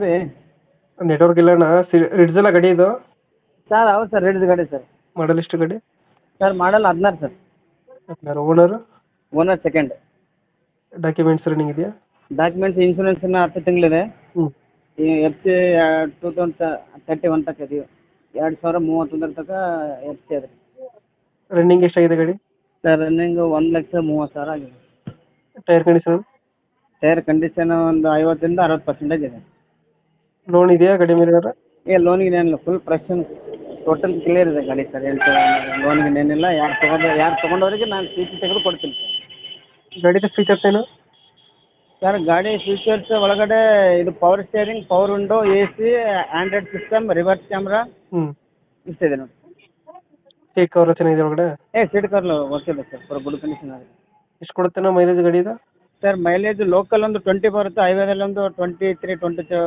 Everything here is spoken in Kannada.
ರೀ ನೆಟ್ವರ್ಕ್ ಇಲ್ಲ ಅಣ್ಣ. ರಿಡ್ಜಲ್ಲ ಗಾಡಿ ಇದು? ಸರ್ ಹೌದು ಸರ್ ಹಿಡಿದು ಗಾಡಿ ಸರ್. ಮಾಡಲ್ ಎಷ್ಟು ಗಾಡಿ? Sir model 16 sir. Owner? Owner second. Documents running ಇದೆಯಾ? ಡಾಕ್ಯುಮೆಂಟ್ಸ್ ಇನ್ಶೂರೆನ್ಸ್ ಇನ್ನು 10 ತಿಂಗಳಿದೆ. ಹ್ಞೂ. ಈ ಎಫ್ ಸಿ 2031 ತನಕ ಇದೆಯೋ 2031 ತನಕ ಎಫ್ ಸಿ ಅದ. ರನ್ನಿಂಗ್ ಎಷ್ಟಾಗಿದೆ ಗಾಡಿ? ಸರ್ ರನ್ನಿಂಗ್ 1,30,30,000 ಆಗಿದೆ. Tyre condition? ಟೈರ್ ಕಂಡೀಷನ್ ಒಂದು 50ರಿಂದ 60% ಇದೆ. ಲೋನ್ ಇದೆಯಾ ಗಾಡಿ ಮೇಲೆ? ಲೋನಿಗೆ ಏನಿಲ್ಲ, ಫುಲ್ ಫ್ರೆಶ್ ಟೋಟಲ್ ಕ್ಲಿಯರ್ ಇದೆ ಗಾಡಿ ಸರ್. ಏನು ಲೋನಿಗೆ ಏನಿಲ್ಲ. ಯಾರು ತೊಗೊಂಡವರಿಗೆ ನಾನು ಸಿ ಸಿ ತೆಗೆದು ಕೊಡ್ತೀನಿ ಸರ್. ಗಾಡಿದು ಫೀಚರ್ಸ್ ಏನು? ಸರ್ ಗಾಡಿ ಫೀಚರ್ಸ್ ಒಳಗಡೆ ಇದು power steering, power window, A C, android system, reverse camera ಹ್ಞೂ. ಇಷ್ಟಿದೆ ನೋಡಿ. ಸೀಟ್ ಕವರ್ ಚೆನ್ನಾಗಿದೆ ಒಳಗಡೆ? ಸೀಟ್ ಕವರ್ ಓಕೆ ಸರ್, ಪೂರ ಗುಡ್ ಕಂಡೀಷನ್ ಆಗಿದೆ. ಎಷ್ಟು ಕೊಡುತ್ತೆ ನಾವು ಮೈಲೇಜ್ ಗಾಡಿ ಇದು? ಸರ್ ಮೈಲೇಜ್ ಲೋಕಲ್ ಒಂದು 20 ಬರುತ್ತೆ, ಹೈವೇದಲ್ಲಿ ಒಂದು 23, 22